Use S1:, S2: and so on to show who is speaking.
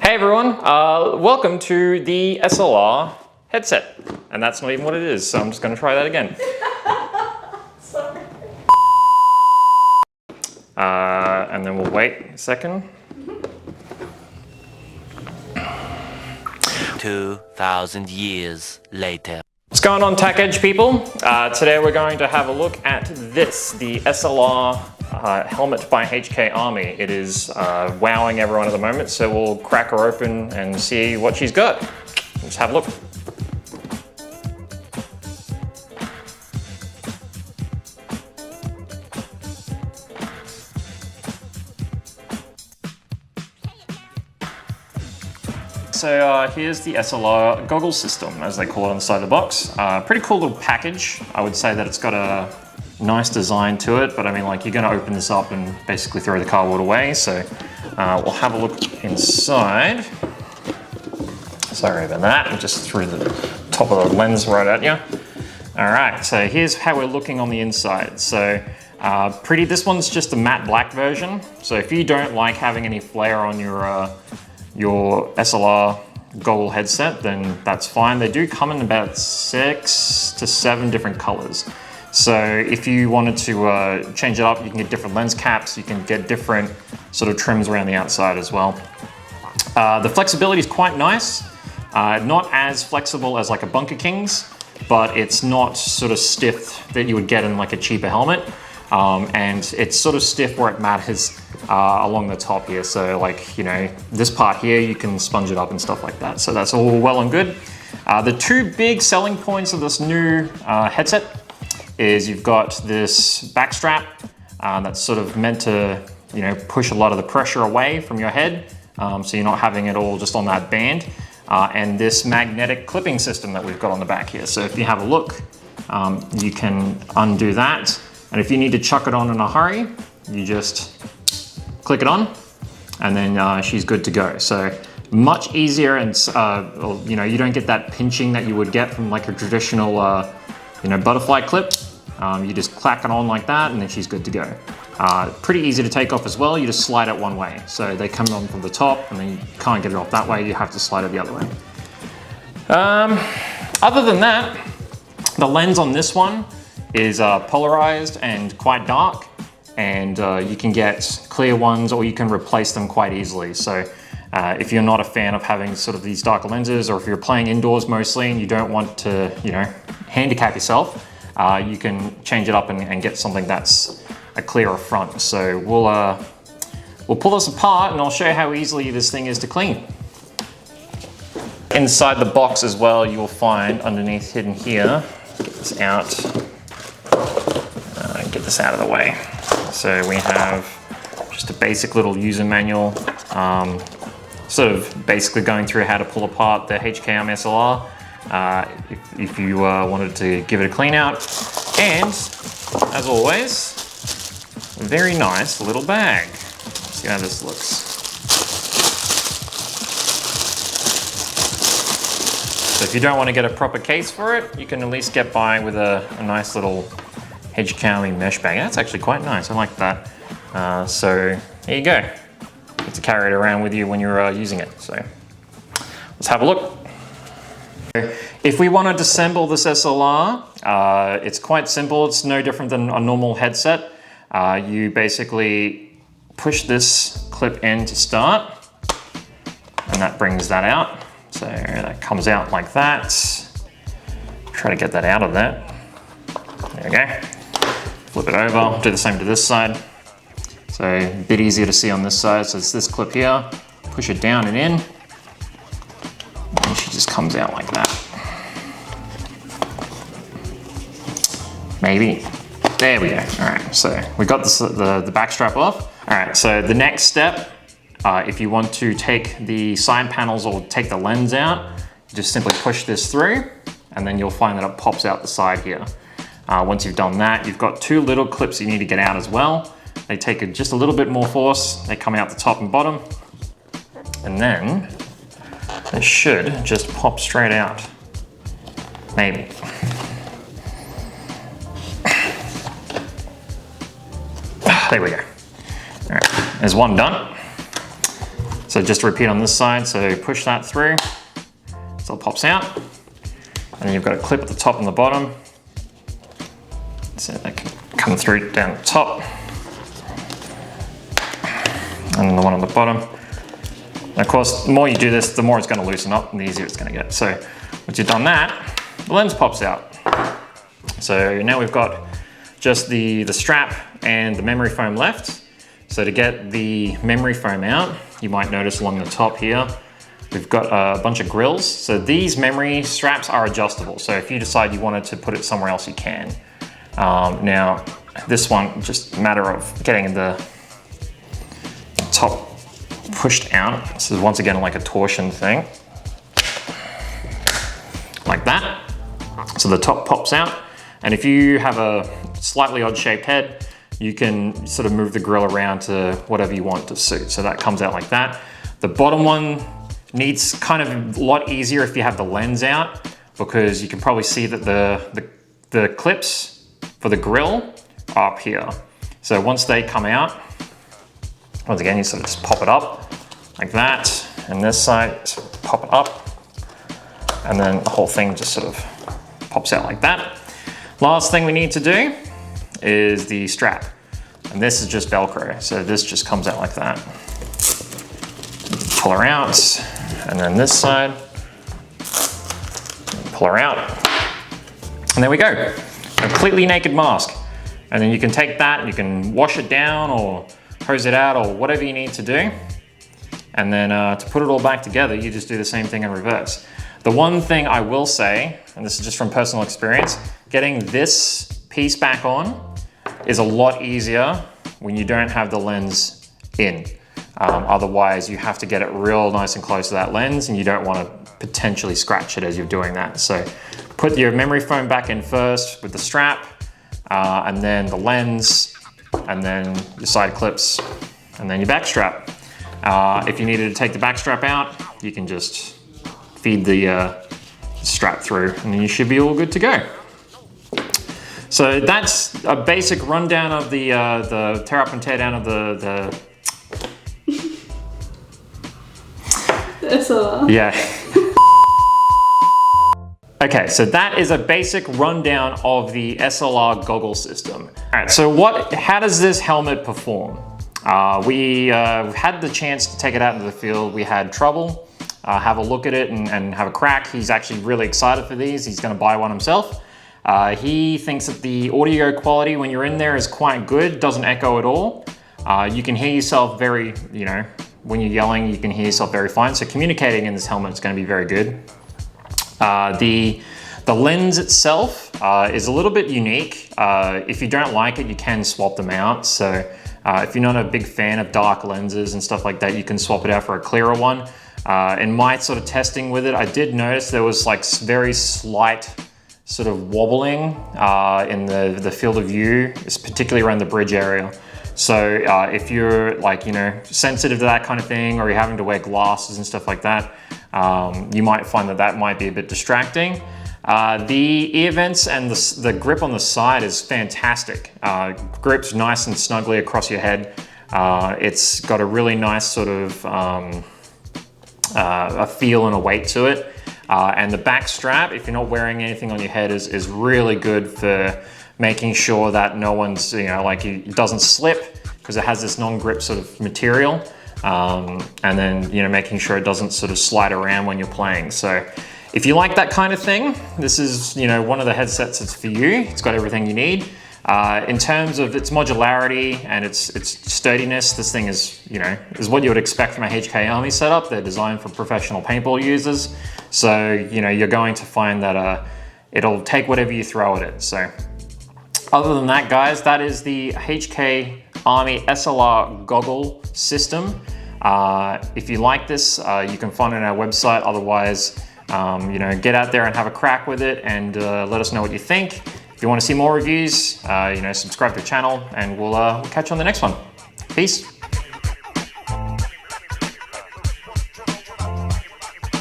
S1: Hey everyone, welcome to the SLR headset. And that's not even what it is, so I'm just going to try that again.
S2: Sorry.
S1: And then we'll wait a second.
S3: 2,000 years later.
S1: What's going on, Tack Edge people? Today we're going to have a look at this, the SLR helmet by HK Army. It is wowing everyone at the moment, so we'll crack her open and see what she's got. Let's have a look. So here's the SLR goggle system, as they call it on the side of the box. Pretty cool little package. I would say that it's got a nice design to it, but I mean, like, you're gonna open this up and basically throw the cardboard away. So we'll have a look inside. Sorry about that, I just threw the top of the lens right at you. All right, so here's how we're looking on the inside. So this one's just a matte black version. So if you don't like having any flare on your SLR goggle headset, then that's fine. They do come in about 6 to 7 different colors. So if you wanted to change it up, you can get different lens caps, you can get different sort of trims around the outside as well. The flexibility is quite nice. Not as flexible as like a Bunker King's, but it's not sort of stiff that you would get in like a cheaper helmet. And it's sort of stiff where it matters along the top here. So like, you know, this part here, you can sponge it up and stuff like that. So that's all well and good. The two big selling points of this new headset is you've got this back strap that's sort of meant to, you know, push a lot of the pressure away from your head. So you're not having it all just on that band. And this magnetic clipping system that we've got on the back here. So if you have a look, you can undo that. And if you need to chuck it on in a hurry, you just click it on, and then she's good to go. So much easier, and you know, you don't get that pinching that you would get from like a traditional, you know, butterfly clip. You just clack it on like that, and then she's good to go. Pretty easy to take off as well. You just slide it one way. So they come on from the top, and then you can't get it off that way. You have to slide it the other way. Other than that, the lens on this one is polarized and quite dark, and you can get clear ones or you can replace them quite easily. So if you're not a fan of having sort of these darker lenses, or if you're playing indoors mostly and you don't want to, you know, handicap yourself, you can change it up and get something that's a clearer front. So we'll pull this apart and I'll show you how easily this thing is to clean. Inside the box as well, you will find underneath hidden here, get this out. Get this out of the way. So we have just a basic little user manual, sort of basically going through how to pull apart the HK Army SLR if you wanted to give it a clean out. And as always, a very nice little bag. Let's see how this looks. So if you don't want to get a proper case for it, you can at least get by with a nice little HK Army mesh bag. That's actually quite nice, I like that. So there you go. You get to carry it around with you when you're using it. So let's have a look. If we want to disassemble this SLR, it's quite simple. It's no different than a normal headset. You basically push this clip in to start, and that brings that out. So that comes out like that. Try to get that out of that. There we go. Flip it over, do the same to this side. So a bit easier to see on this side. So it's this clip here, push it down and in, and she just comes out like that. Maybe. There we go. All right, so we got the back strap off. All right, so the next step, if you want to take the side panels or take the lens out, you just simply push this through, and then you'll find that it pops out the side here. Once you've done that, you've got 2 little clips you need to get out as well. They take just a little bit more force. They come out the top and bottom. And then they should just pop straight out. Maybe. There we go. All right, there's one done. So So just repeat on this side. So push that through, so it pops out. And then you've got a clip at the top and the bottom. So they can come through down the top. And then the one on the bottom. And of course, the more you do this, the more it's going to loosen up and the easier it's going to get. So once you've done that, the lens pops out. So now we've got just the strap and the memory foam left. So to get the memory foam out, you might notice along the top here, we've got a bunch of grills. So these memory straps are adjustable. So if you decide you wanted to put it somewhere else, you can. Now, this one, just a matter of getting the top pushed out. This is once again like a torsion thing. Like that. So the top pops out. And if you have a slightly odd shaped head, you can sort of move the grill around to whatever you want to suit. So that comes out like that. The bottom one needs kind of a lot easier if you have the lens out, because you can probably see that the clips for the grill are up here. So once they come out, once again, you sort of just pop it up like that. And this side, just pop it up. And then the whole thing just sort of pops out like that. Last thing we need to do is the strap. And this is just Velcro. So this just comes out like that. Pull her out. And then this side, pull her out. And there we go. Completely naked mask. And then you can take that and you can wash it down or hose it out or whatever you need to do. And then to put it all back together, you just do the same thing in reverse. The one thing I will say, and this is just from personal experience, getting this piece back on is a lot easier when you don't have the lens in. Otherwise, you have to get it real nice and close to that lens, and you don't want to potentially scratch it as you're doing that. So put your memory foam back in first with the strap, and then the lens, and then your side clips, and then your back strap. If you needed to take the back strap out, you can just feed the strap through, and then you should be all good to go. So that's a basic rundown of the tear up and tear down of the
S2: SLR.
S1: Yeah. Okay, so that is a basic rundown of the SLR goggle system. All right, so how does this helmet perform? We had the chance to take it out into the field. We had trouble. Have a look at it and have a crack. He's actually really excited for these. He's gonna buy one himself. He thinks that the audio quality when you're in there is quite good, doesn't echo at all. You can hear yourself very, when you're yelling, you can hear yourself very fine. So communicating in this helmet is gonna be very good. The lens itself is a little bit unique. If you don't like it, you can swap them out. So if you're not a big fan of dark lenses and stuff like that, you can swap it out for a clearer one. In my sort of testing with it, I did notice there was like very slight sort of wobbling in the field of view, particularly around the bridge area. So if you're like, sensitive to that kind of thing, or you're having to wear glasses and stuff like that, you might find that might be a bit distracting. The ear vents and the grip on the side is fantastic. Grips nice and snugly across your head. It's got a really nice sort of a feel and a weight to it. And the back strap, if you're not wearing anything on your head, is really good for making sure that no one's, it doesn't slip, because it has this non-grip sort of material. And then, making sure it doesn't sort of slide around when you're playing. So if you like that kind of thing, this is, one of the headsets that's for you. It's got everything you need. In terms of its modularity and its sturdiness, this thing is, is what you would expect from a HK Army setup. They're designed for professional paintball users. So, you're going to find that it'll take whatever you throw at it. So other than that, guys, that is the HK Army SLR goggle system. If you like this, you can find it on our website. Otherwise, get out there and have a crack with it, and let us know what you think. If you want to see more reviews, subscribe to the channel, and we'll catch you on the next one. Peace.